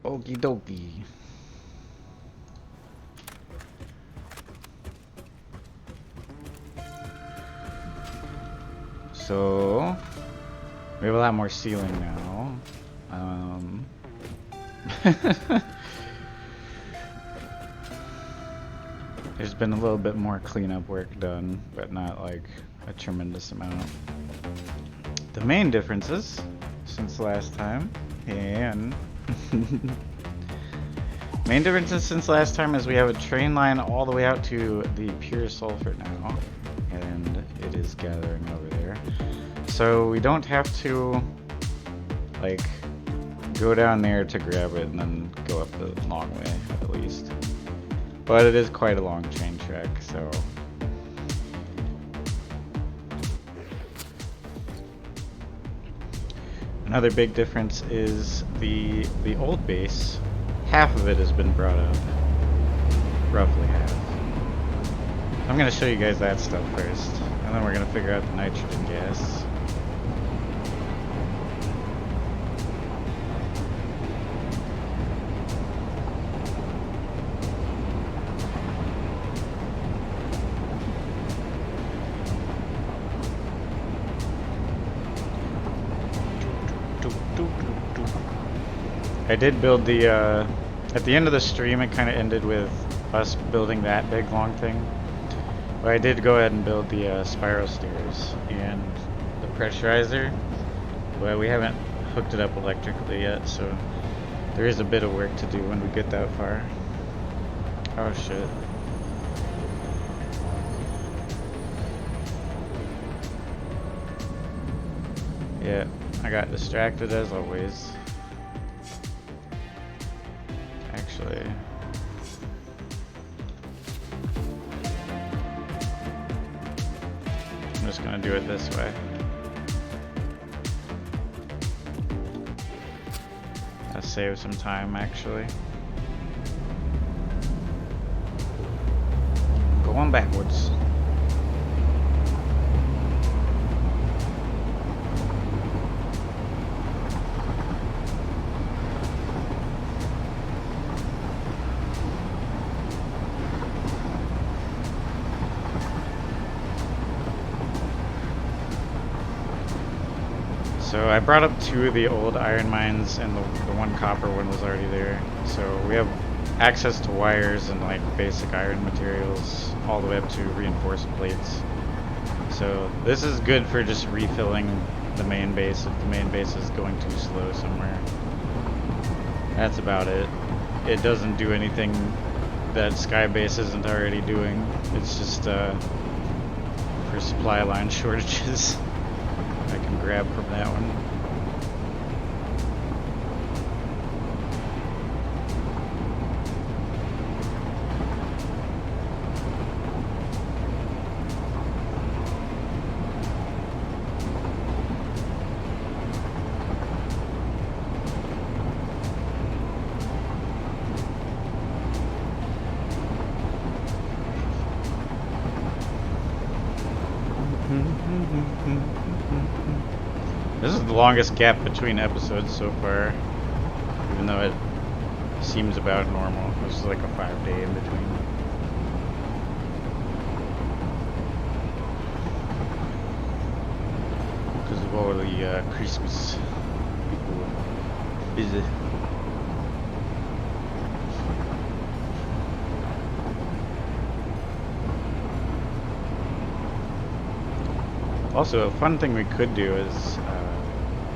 Okie dokie. So we have a lot more ceiling now. There's been a little bit more cleanup work done, but not like a tremendous amount. The main differences since last time, and main differences since last time is we have a train line all the way out to the pure sulfur now, and it is gathering over there. So we don't have to like go down there to grab it and then go up the long way, at least. But it is quite a long train track, so another big difference is the old base. Half of it has been brought up, roughly half. I'm gonna show you guys that stuff first, and then we're gonna figure out the nitrogen gas. I did build the, at the end of the stream it kind of ended with us building that big long thing. But I did go ahead and build the spiral stairs and the pressurizer. But we haven't hooked it up electrically yet, so there is a bit of work to do when we get that far. Oh shit. Yeah, I got distracted as always. Actually, I'm just gonna do it this way. That saves some time actually. Going backwards. So I brought up 2 of the old iron mines, and the one copper one was already there. So we have access to wires and like basic iron materials all the way up to reinforced plates. So this is good for just refilling the main base if the main base is going too slow somewhere. That's about it. It doesn't do anything that Skybase isn't already doing. It's just for supply line shortages. I can grab from that one. This is the longest gap between episodes so far, even though it seems about normal. This is like a 5-day in between. Because of all the Christmas people busy. Also, a fun thing we could do is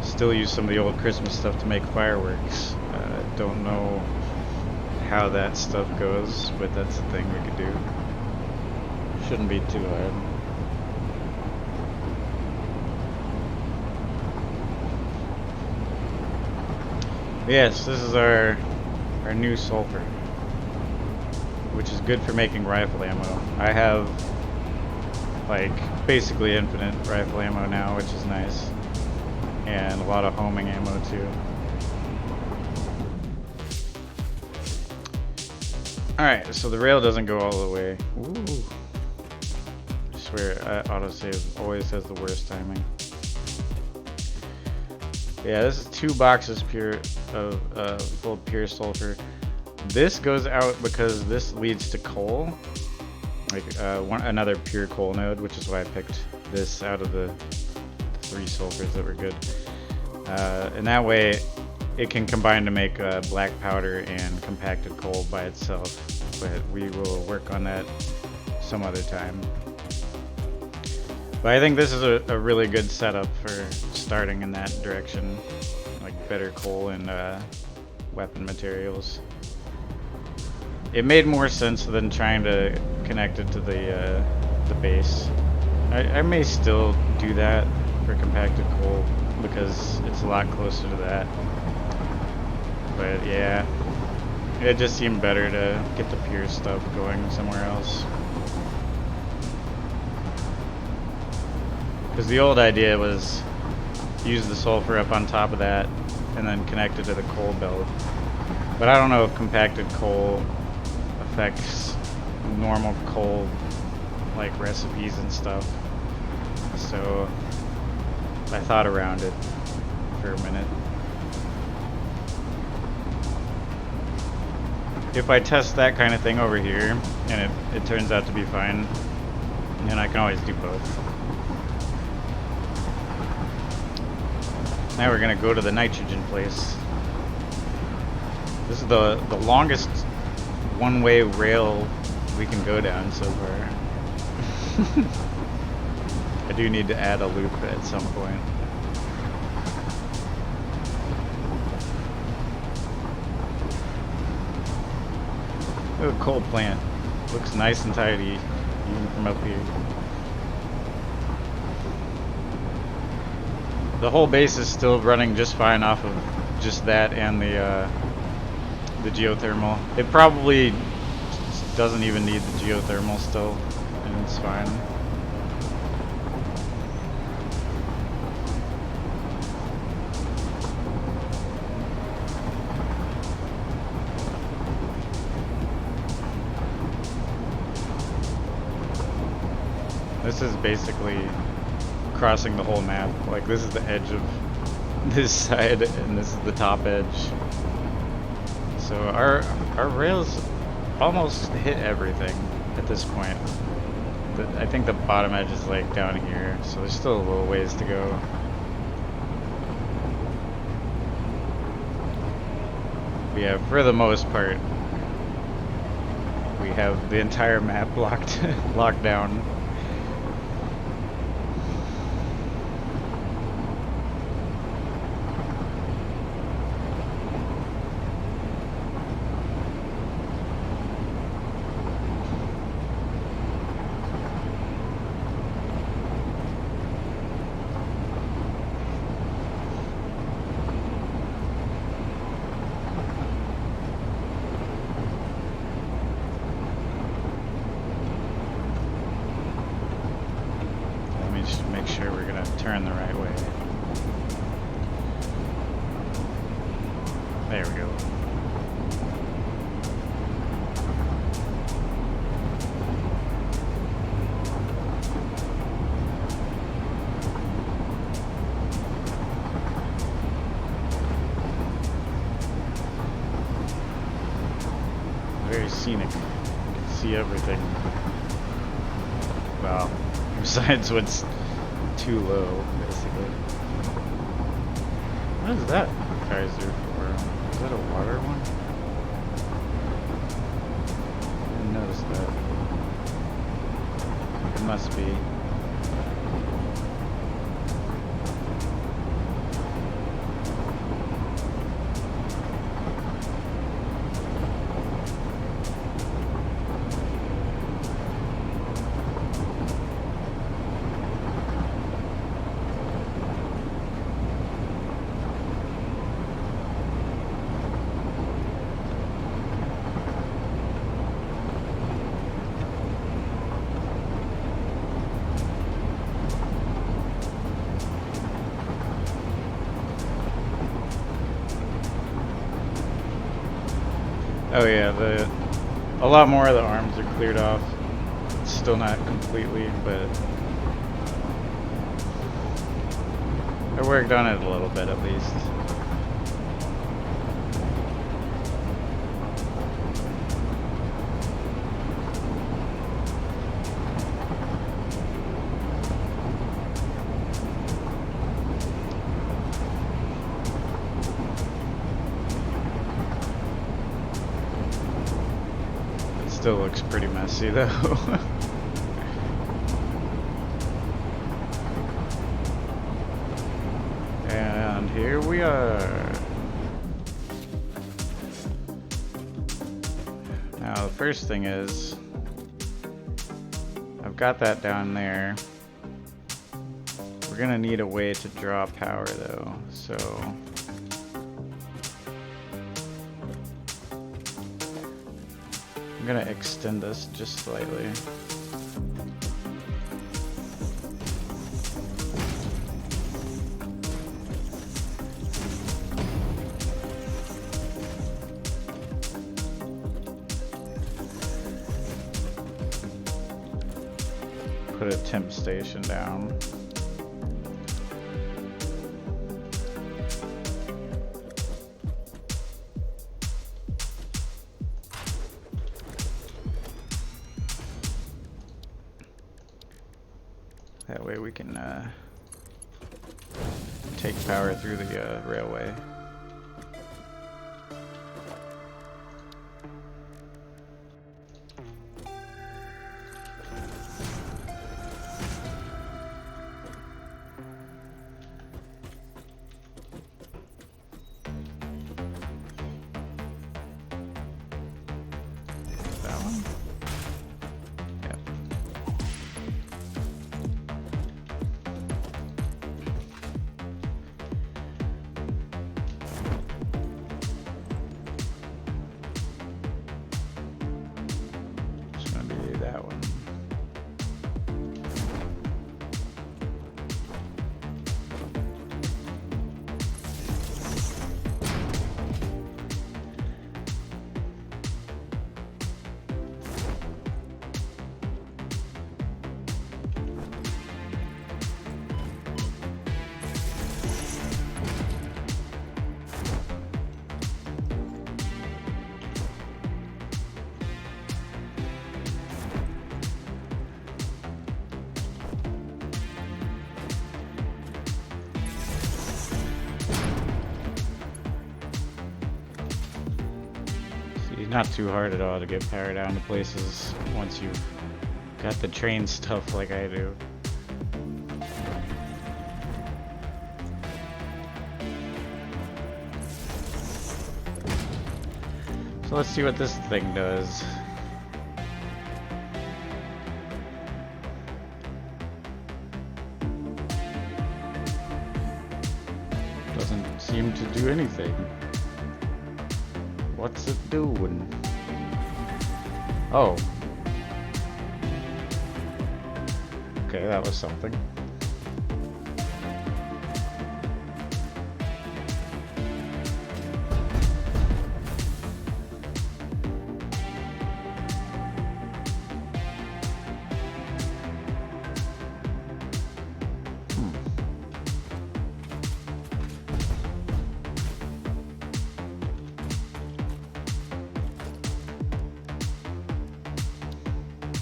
still use some of the old Christmas stuff to make fireworks. Don't know how that stuff goes, but that's a thing we could do. Shouldn't be too hard. Yes, this is our new sulfur, which is good for making rifle ammo. I have like basically infinite rifle ammo now, which is nice, and a lot of homing ammo too. Alright, so the rail doesn't go all the way. Ooh. I swear, autosave always has the worst timing. Yeah, this is 2 boxes pure of full of pure sulfur. This goes out because this leads to coal, like another pure coal node, which is why I picked this out of the 3 sulfurs that were good. And that way, it can combine to make black powder and compacted coal by itself. But we will work on that some other time. But I think this is a really good setup for starting in that direction, like better coal and weapon materials. It made more sense than trying to connect it to the base. I may still do that for compacted coal because it's a lot closer to that. But yeah, it just seemed better to get the pure stuff going somewhere else. Because the old idea was use the sulfur up on top of that and then connect it to the coal belt. But I don't know if compacted coal affects normal coal like recipes and stuff. So I thought around it for a minute. If I test that kind of thing over here and it turns out to be fine, then I can always do both. Now we're gonna go to the nitrogen place. This is the longest one-way rail we can go down so far. I do need to add a loop at some point. Oh, coal plant. Looks nice and tidy, even from up here. The whole base is still running just fine off of just that and the geothermal. It probably doesn't even need the geothermal still, and it's fine. This is basically crossing the whole map. Like, this is the edge of this side and this is the top edge. So our rails almost hit everything at this point. I think the bottom edge is like down here, so there's still a little ways to go. But yeah, for the most part, we have the entire map locked down. Make sure we're gonna turn the right way. There we go. Very scenic. You can see everything. Well, besides what's too low, basically. What is that geyser for? Is that a water one? I didn't notice that. It must be. Oh yeah, a lot more of the arms are cleared off. Still not completely, but I I worked on it a little bit at least. It still looks pretty messy though. And here we are. Now the first thing is, I've got that down there. We're gonna need a way to draw power though, so I'm gonna extend this just slightly. Put a temp station down. That way we can take power through the railway. That one? Yep. It's gonna be that one. Not too hard at all to get power down to places once you've got the train stuff like I do. So let's see what this thing does. Doesn't seem to do anything. What's it doing? Oh. Okay, that was something.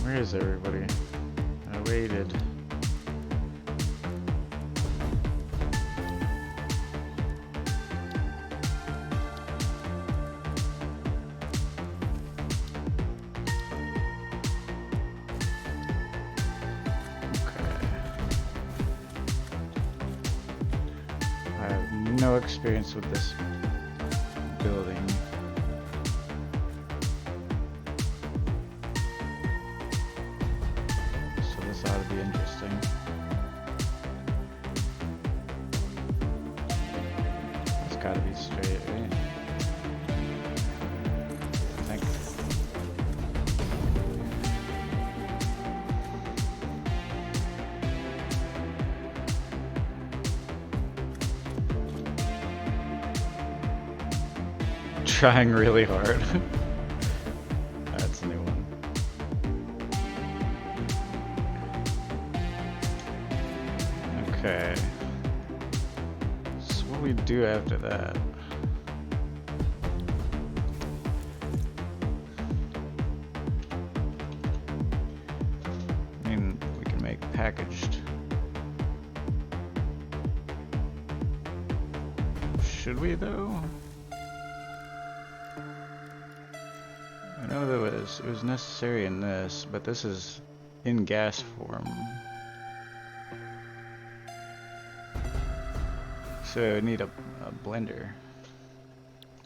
Where is everybody? I waited. Okay. I have no experience with this building. This ought to be interesting. It's got to be straight, right? I think. Trying really hard. That's a new one. Okay. do after that? I mean, we can make packaged. Should we though? I know that it was necessary in this, but this is in gas form. So I need a blender.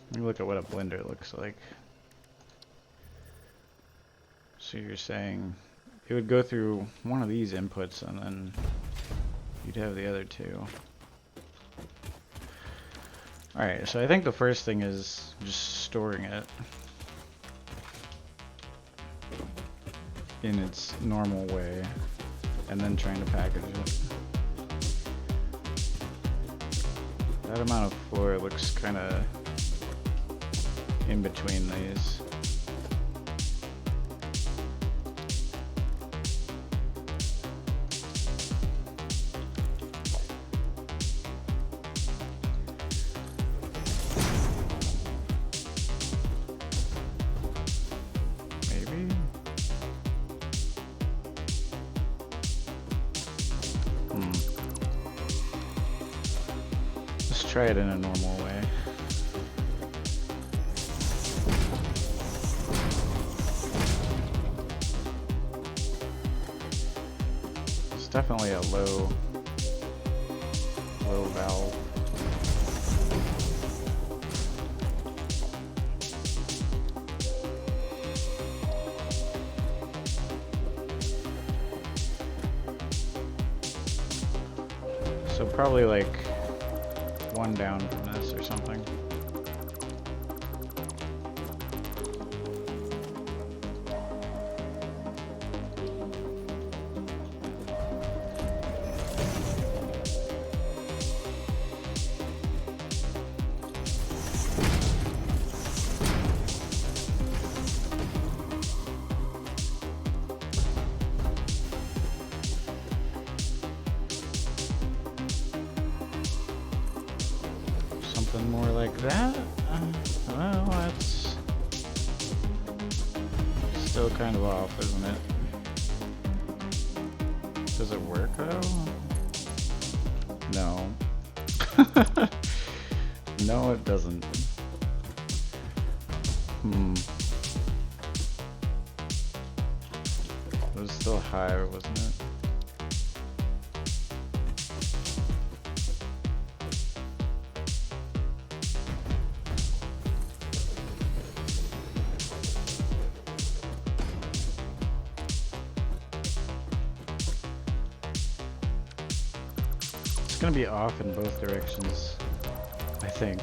Let me look at what a blender looks like. So you're saying it would go through one of these inputs and then you'd have the other two. Alright, so I think the first thing is just storing it in its normal way and then trying to package it. That amount of floor looks kind of in between these. Try it in a normal way. It's definitely a low valve. So probably like one down from this or something. More like that? Well, that's still kind of off, isn't it? Does it work though? No. No, it doesn't. It was still high, wasn't it? It's gonna be off in both directions, I think.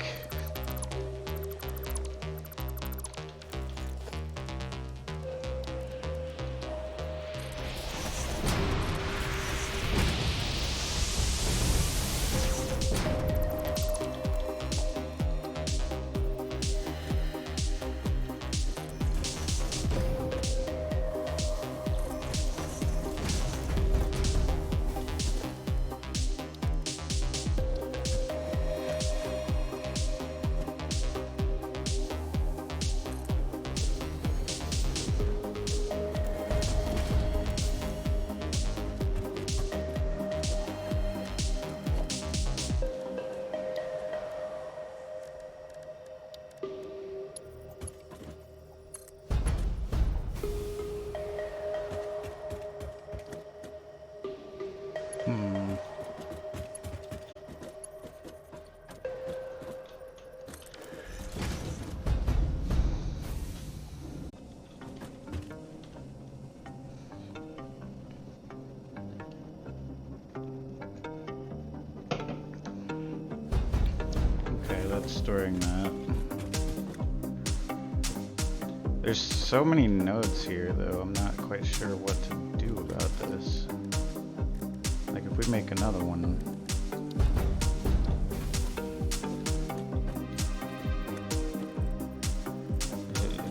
That's storing that. There's so many nodes here though, I'm not quite sure what to do about this. Like if we make another one,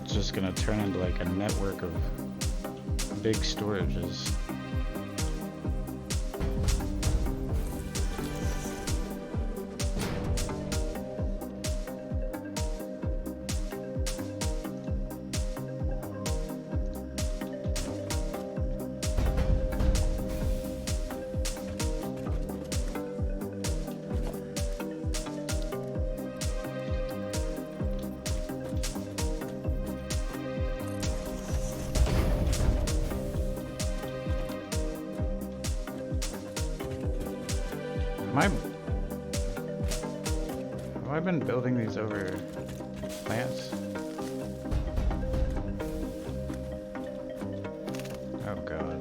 it's just gonna turn into like a network of big storages. Have I been building these over plants? Oh god.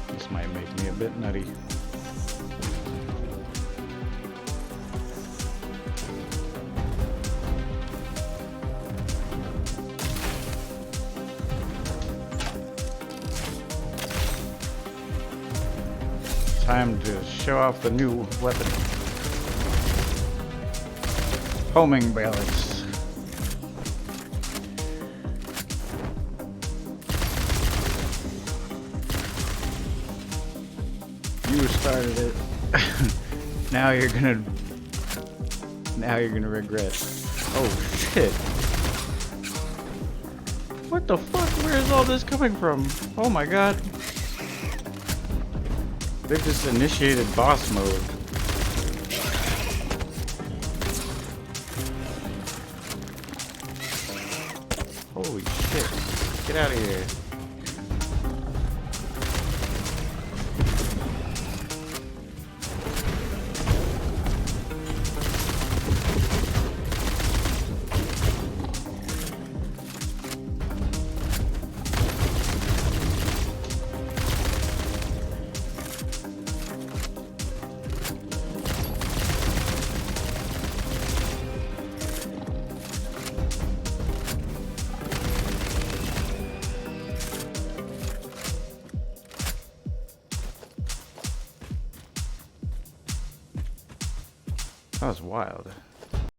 This might make me a bit nutty. Time to show off the new weapon. Homing balance. You started it. Now you're gonna regret. Oh shit. What the fuck? Where is all this coming from? Oh my god. They just initiated boss mode. Holy shit. Get out of here. That was wild.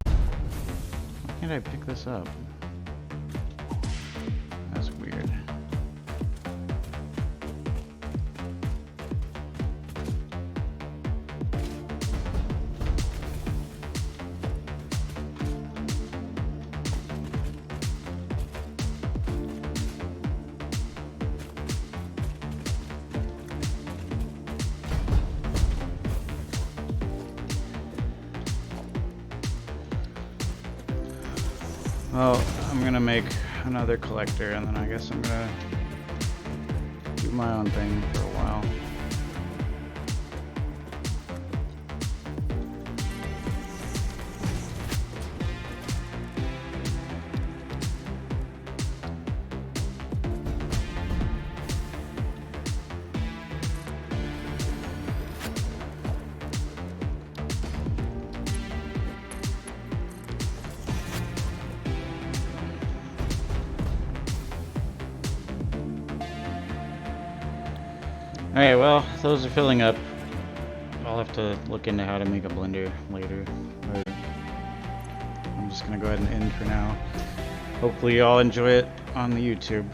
Why can't I pick this up? That's weird. Well, I'm gonna make another collector and then I guess I'm gonna do my own thing for a while. Alright, well, those are filling up. I'll have to look into how to make a blender later. But I'm just gonna go ahead and end for now. Hopefully you all enjoy it on the YouTube.